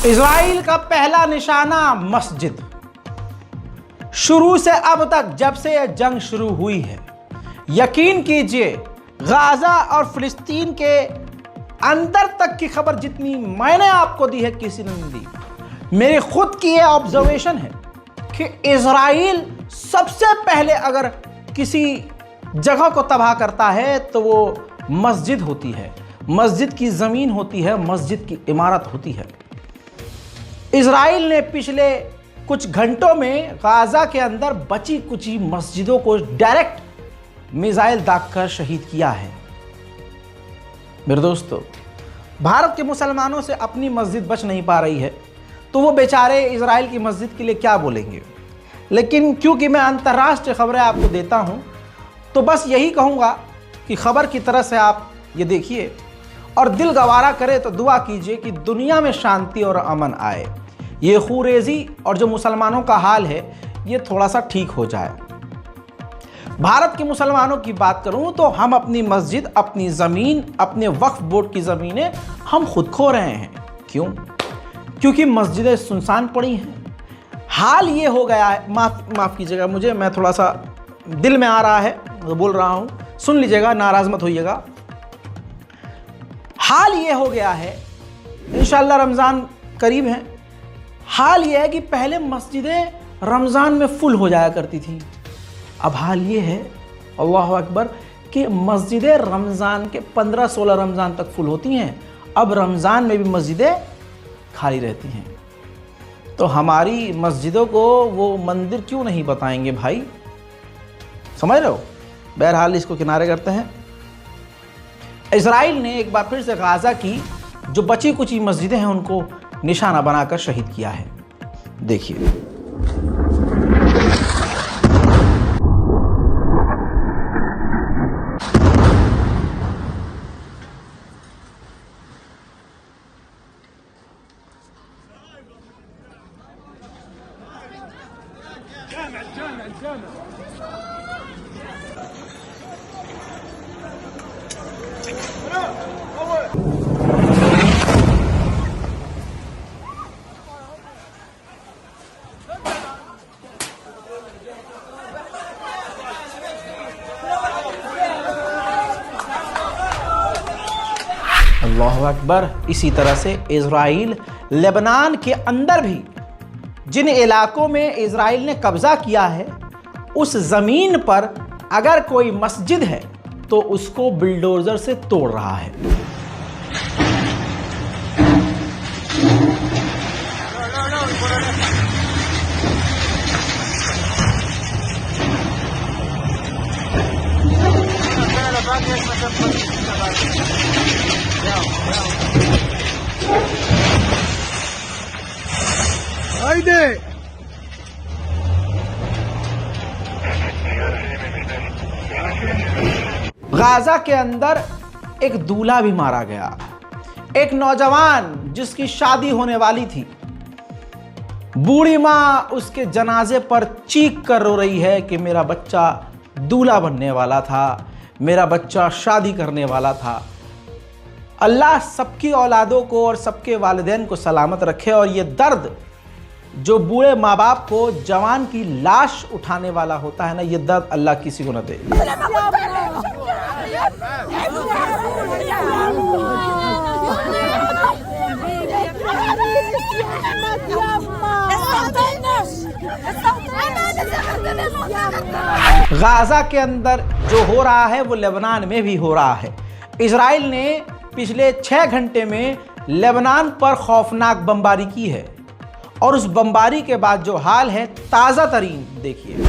Israel का पहला निशाना मस्जिद। शुरू से अब तक जब से यह जंग शुरू हुई है, यकीन कीजिए गाजा और फिलिस्तीन के अंदर तक की खबर जितनी मैंने आपको दी है किसी ने नहीं दी। मेरी खुद की यह ऑब्जर्वेशन है कि इजराइल सबसे पहले अगर किसी जगह को तबाह करता है तो वो मस्जिद होती है, मस्जिद की ज़मीन होती है, मस्जिद की इमारत होती है। इजराइल ने पिछले कुछ घंटों में गाजा के अंदर बची कुची मस्जिदों को डायरेक्ट मिसाइल दागकर शहीद किया है। मेरे दोस्तों, भारत के मुसलमानों से अपनी मस्जिद बच नहीं पा रही है तो वो बेचारे इजराइल की मस्जिद के लिए क्या बोलेंगे। लेकिन क्योंकि मैं अंतर्राष्ट्रीय खबरें आपको देता हूं तो बस यही कहूंगा कि खबर की तरह से आप ये देखिए और दिल गवारा करे तो दुआ कीजिए कि दुनिया में शांति और अमन आए, ये खूरेजी और जो मुसलमानों का हाल है ये थोड़ा सा ठीक हो जाए। भारत के मुसलमानों की बात करूं तो हम अपनी मस्जिद, अपनी ज़मीन, अपने वक्फ बोर्ड की ज़मीनें हम खुद खो रहे हैं। क्यों? क्योंकि मस्जिदें सुनसान पड़ी हैं। हाल ये हो गया है, माफ़ कीजिएगा मुझे, मैं थोड़ा सा दिल में आ रहा है तो बोल रहा हूँ, सुन लीजिएगा, नाराज़ मत होइएगा। हाल ये हो गया है, इंशाअल्लाह रमज़ान करीब है, हाल ये है कि पहले मस्जिदें रमज़ान में फुल हो जाया करती थी। अब हाल ये है, अल्लाह अकबर, कि मस्जिदें रमज़ान के 15-16 रमज़ान तक फुल होती हैं। अब रमज़ान में भी मस्जिदें खाली रहती हैं। तो हमारी मस्जिदों को वो मंदिर क्यों नहीं बताएंगे भाई? समझ रहे हो? बहरहाल इसको किनारे करते हैं। इजराइल ने एक बार फिर से गाजा की जो बची कुची मस्जिदें हैं उनको निशाना बनाकर शहीद किया है। देखिए, अल्लाह अकबर। इसी तरह से इजराइल लेबनान के अंदर भी जिन इलाकों में इजराइल ने कब्जा किया है उस ज़मीन पर अगर कोई मस्जिद है तो उसको बुलडोज़र से तोड़ रहा है। गाजा के अंदर एक दूल्हा भी मारा गया। एक नौजवान जिसकी शादी होने वाली थी, बूढ़ी माँ उसके जनाजे पर चीख कर रो रही है कि मेरा बच्चा दूल्हा बनने वाला था, मेरा बच्चा शादी करने वाला था। अल्लाह सबकी औलादों को और सबके वालिदैन को सलामत रखे। और ये दर्द जो बूढ़े माँ बाप को जवान की लाश उठाने वाला होता है ना, ये दर्द अल्लाह किसी को न दे। गाजा के अंदर जो हो रहा है वो लेबनान में भी हो रहा है। इजराइल ने पिछले 6 घंटे में लेबनान पर खौफनाक बमबारी की है और उस बमबारी के बाद जो हाल है ताज़ा तरीन देखिए।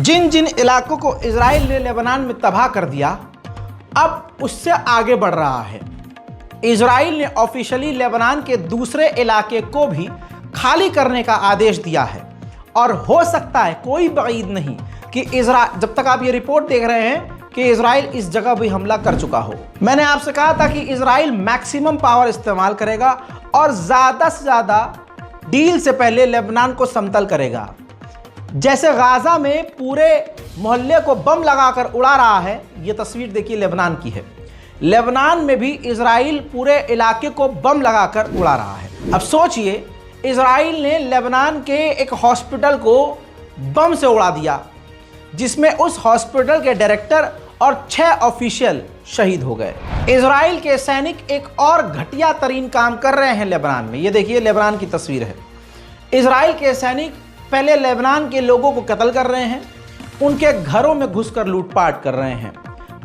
जिन जिन इलाकों को इजराइल ने लेबनान में तबाह कर दिया, अब उससे आगे बढ़ रहा है। इजराइल ने ऑफिशियली लेबनान के दूसरे इलाके को भी खाली करने का आदेश दिया है और हो सकता है, कोई बईद नहीं, कि जब तक आप ये रिपोर्ट देख रहे हैं कि इजराइल इस जगह भी हमला कर चुका हो। मैंने आपसे कहा था कि इजराइल मैक्सिमम पावर इस्तेमाल करेगा और ज़्यादा से ज़्यादा डील से पहले लेबनान को समतल करेगा। जैसे गाजा में पूरे मोहल्ले को बम लगाकर उड़ा रहा है, ये तस्वीर देखिए लेबनान की है। लेबनान में भी इजराइल पूरे इलाके को बम लगाकर उड़ा रहा है। अब सोचिए, इजराइल ने लेबनान के एक हॉस्पिटल को बम से उड़ा दिया, जिसमें उस हॉस्पिटल के डायरेक्टर और 6 ऑफिशियल शहीद हो गए। इजराइल के सैनिक एक और घटिया तरीन काम कर रहे हैं लेबनान में। ये देखिए लेबनान की तस्वीर है। इजराइल के सैनिक पहले लेबनान के लोगों को कत्ल कर रहे हैं, उनके घरों में घुसकर लूटपाट कर रहे हैं,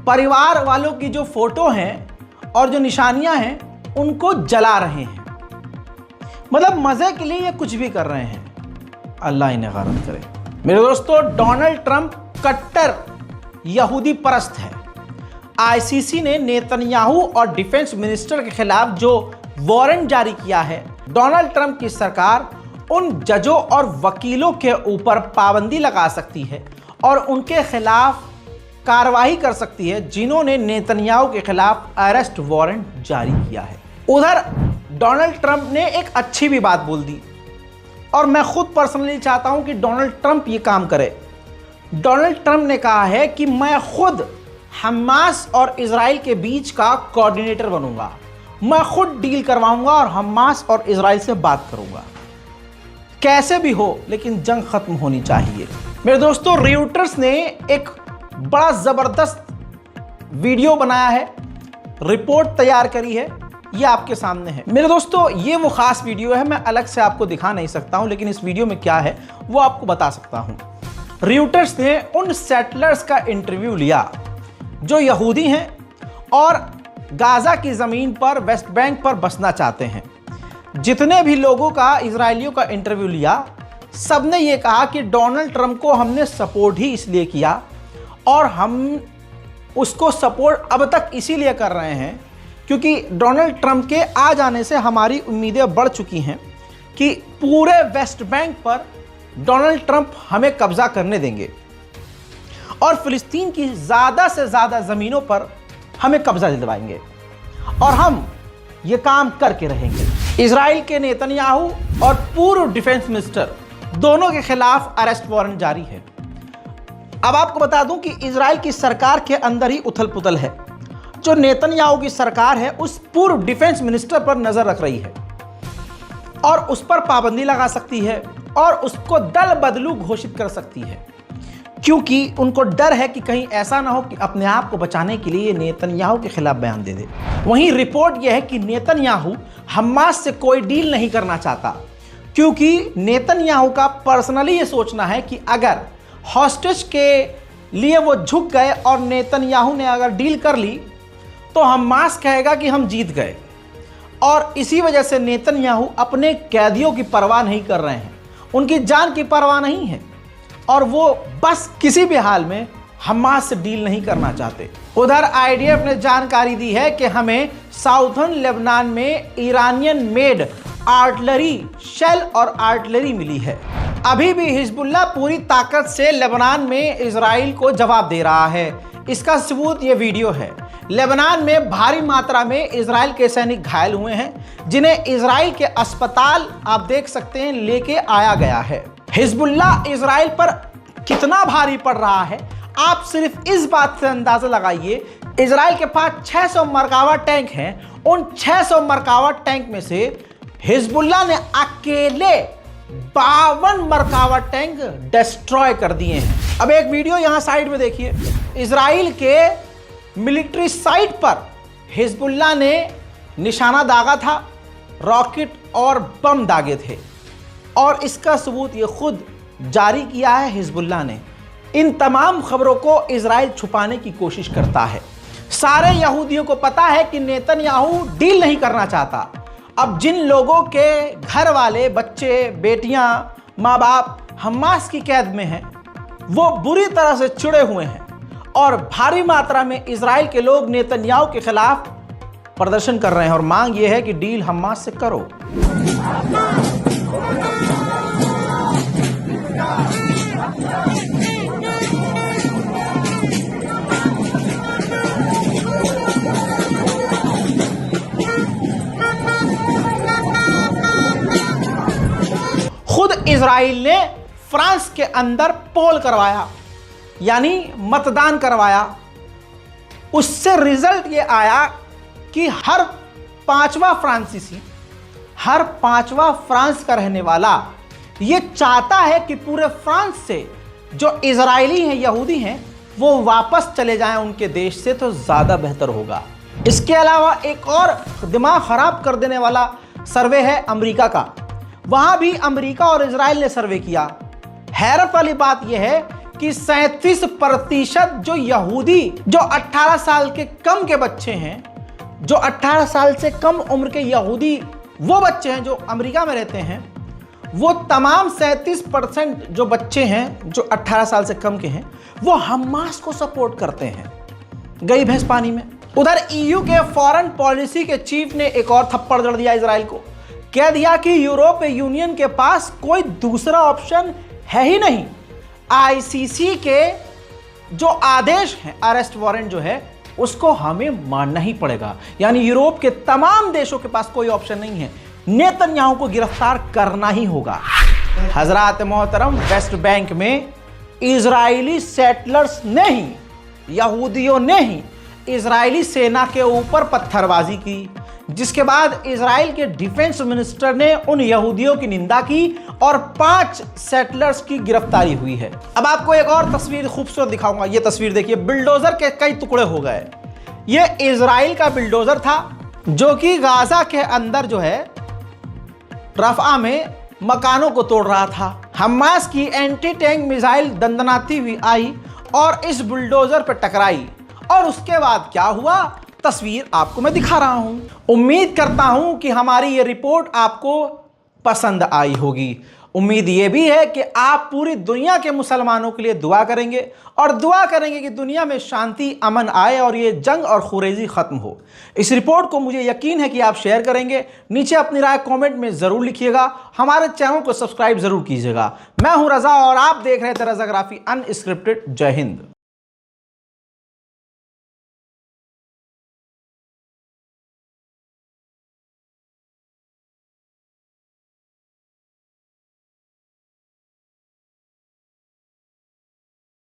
परिवार वालों की जो फोटो हैं और जो निशानियां हैं उनको जला रहे हैं। मतलब मजे के लिए ये कुछ भी कर रहे हैं। अल्लाह इन्हें गारत करे। मेरे दोस्तों, डोनाल्ड ट्रंप कट्टर यहूदी परस्त है। आईसीसी ने नेतन्याहू और डिफेंस मिनिस्टर के खिलाफ जो वारंट जारी किया है, डोनाल्ड ट्रंप की सरकार उन जजों और वकीलों के ऊपर पाबंदी लगा सकती है और उनके खिलाफ कार्रवाई कर सकती है जिन्होंने नेतन्याहू के खिलाफ अरेस्ट वारंट जारी किया है। उधर डोनाल्ड ट्रंप ने एक अच्छी भी बात बोल दी और मैं खुद पर्सनली चाहता हूं कि डोनाल्ड ट्रंप ये काम करे। डोनाल्ड ट्रंप ने कहा है कि मैं खुद हमास और इजराइल के बीच का कोऑर्डिनेटर बनूंगा, मैं खुद डील करवाऊंगा और हमास और इजराइल से बात करूंगा। कैसे भी हो, लेकिन जंग खत्म होनी चाहिए। मेरे दोस्तों, रॉयटर्स ने एक बड़ा जबरदस्त वीडियो बनाया है, रिपोर्ट तैयार करी है, ये आपके सामने है। मेरे दोस्तों, ये वो खास वीडियो है, मैं अलग से आपको दिखा नहीं सकता हूं, लेकिन इस वीडियो में क्या है वो आपको बता सकता हूं। रॉयटर्स ने उन सेटलर्स का इंटरव्यू लिया जो यहूदी हैं और गाजा की जमीन पर, वेस्ट बैंक पर बसना चाहते हैं। जितने भी लोगों का, इजरायलियों का इंटरव्यू लिया, सबने ये कहा कि डोनाल्ड ट्रंप को हमने सपोर्ट ही इसलिए किया और हम उसको सपोर्ट अब तक इसीलिए कर रहे हैं क्योंकि डोनाल्ड ट्रंप के आ जाने से हमारी उम्मीदें बढ़ चुकी हैं कि पूरे वेस्ट बैंक पर डोनाल्ड ट्रंप हमें कब्जा करने देंगे और फिलिस्तीन की ज़्यादा से ज़्यादा ज़मीनों पर हमें कब्जा दिलवाएंगे और हम ये काम करके रहेंगे। इजराइल के नेतन्याहू और पूर्व डिफेंस मिनिस्टर दोनों के खिलाफ अरेस्ट वारंट जारी है। अब आपको बता दूं कि इजराइल की सरकार के अंदर ही उथल पुथल है। जो नेतन्याहू की सरकार है उस पूर्व डिफेंस मिनिस्टर पर नजर रख रही है और उस पर पाबंदी लगा सकती है और उसको दल बदलू घोषित कर सकती है, क्योंकि उनको डर है कि कहीं ऐसा ना हो कि अपने आप को बचाने के लिए नेतन्याहू के खिलाफ बयान दे दे। वहीं रिपोर्ट यह है कि नेतन्याहू हमास से कोई डील नहीं करना चाहता, क्योंकि नेतन्याहू का पर्सनली ये सोचना है कि अगर हॉस्टेज के लिए वो झुक गए और नेतन्याहू ने अगर डील कर ली तो हमास कहेगा कि हम जीत गए, और इसी वजह से नेतन्याहू अपने कैदियों की परवाह नहीं कर रहे हैं, उनकी जान की परवाह नहीं है और वो बस किसी भी हाल में हमास से डील नहीं करना चाहते। उधर आईडीएफ ने जानकारी दी है कि हमें साउथर्न लेबनान में ईरानियन मेड आर्टिलरी शेल और आर्टिलरी मिली है। अभी भी हिजबुल्लाह पूरी ताकत से लेबनान में इजराइल को जवाब दे रहा है। इसका सबूत ये वीडियो है। लेबनान में भारी मात्रा में इजराइल के सैनिक घायल हुए हैं, जिन्हें इजराइल के अस्पताल आप देख सकते हैं लेके आया गया है। हिजबुल्लाह इजराइल पर कितना भारी पड़ रहा है आप सिर्फ इस बात से अंदाजा लगाइए। इजराइल के पास 600 मरकावा टैंक हैं। उन 600 मरकावा टैंक में से हिजबुल्लाह ने अकेले 52 मरकावा टैंक डिस्ट्रॉय कर दिए हैं। अब एक वीडियो यहां साइड में देखिए। इजराइल के मिलिट्री साइट पर हिजबुल्लाह ने निशाना दागा था, रॉकेट और बम दागे थे, और इसका सबूत ये खुद जारी किया है हिजबुल्लाह ने। इन तमाम खबरों को इजराइल छुपाने की कोशिश करता है। सारे यहूदियों को पता है कि नेतन्याहू डील नहीं करना चाहता। अब जिन लोगों के घर वाले, बच्चे, बेटियां, माँ बाप हमास की कैद में हैं, वो बुरी तरह से चिढ़े हुए हैं और भारी मात्रा में इजराइल के लोग नेतन्याहू के खिलाफ प्रदर्शन कर रहे हैं और मांग ये है कि डील हमास से करो। खुद इजराइल ने फ्रांस के अंदर पोल करवाया, यानी मतदान करवाया। उससे रिजल्ट ये आया कि हर पांचवा फ्रांस का रहने वाला ये चाहता है कि पूरे फ्रांस से जो इजरायली हैं, यहूदी हैं, वो वापस चले जाएं उनके देश से, तो ज़्यादा बेहतर होगा। इसके अलावा एक और दिमाग खराब कर देने वाला सर्वे है अमेरिका का। वहां भी अमेरिका और इजराइल ने सर्वे किया। हैरत वाली बात यह है कि 37% जो यहूदी, जो 18 साल के कम के बच्चे हैं, जो 18 साल से कम उम्र के यहूदी वो बच्चे हैं जो अमेरिका में रहते हैं, वो तमाम 37% जो बच्चे हैं जो 18 साल से कम के हैं, वो हमास को सपोर्ट करते हैं। गई भैंस पानी में। उधर ईयू के फॉरेन पॉलिसी के चीफ ने एक और थप्पड़ जड़ दिया इजराइल को। कह दिया कि यूरोपीय यूनियन के पास कोई दूसरा ऑप्शन है ही नहीं। आईसीसी के जो आदेश हैं, अरेस्ट वारंट जो है, उसको हमें मानना ही पड़ेगा। यानी यूरोप के तमाम देशों के पास कोई ऑप्शन नहीं है, नेतन्याहू को गिरफ्तार करना ही होगा। हजरात मोहतरम, वेस्ट बैंक में इजरायली सेटलर्स ने ही, यहूदियों ने ही इजरायली सेना के ऊपर पत्थरबाजी की, जिसके बाद इजराइल के डिफेंस मिनिस्टर ने उन यहूदियों की निंदा की और 5 सेटलर्स की गिरफ्तारी हुई है। अब आपको एक और तस्वीर खूबसूरत दिखाऊंगा। ये तस्वीर देखिए, बिल्डोजर के कई टुकड़े हो गए। ये इजराइल का बिल्डोजर था जो कि गाजा के अंदर जो है रफा में मकानों को तोड़ रहा था। हमास की एंटी टैंक मिसाइल दंदनाती हुई आई और इस बुलडोजर पर टकराई, और उसके बाद क्या हुआ तस्वीर आपको मैं दिखा रहा हूं। उम्मीद करता हूं कि हमारी ये रिपोर्ट आपको पसंद आई होगी। उम्मीद ये भी है कि आप पूरी दुनिया के मुसलमानों के लिए दुआ करेंगे और दुआ करेंगे कि दुनिया में शांति, अमन आए और ये जंग और खुरेजी ख़त्म हो। इस रिपोर्ट को मुझे यकीन है कि आप शेयर करेंगे। नीचे अपनी राय कमेंट में ज़रूर लिखिएगा। हमारे चैनल को सब्सक्राइब ज़रूर कीजिएगा। मैं हूं रज़ा और आप देख रहे थे रज़ाग्राफी अनस्क्रिप्टेड। जय हिंद।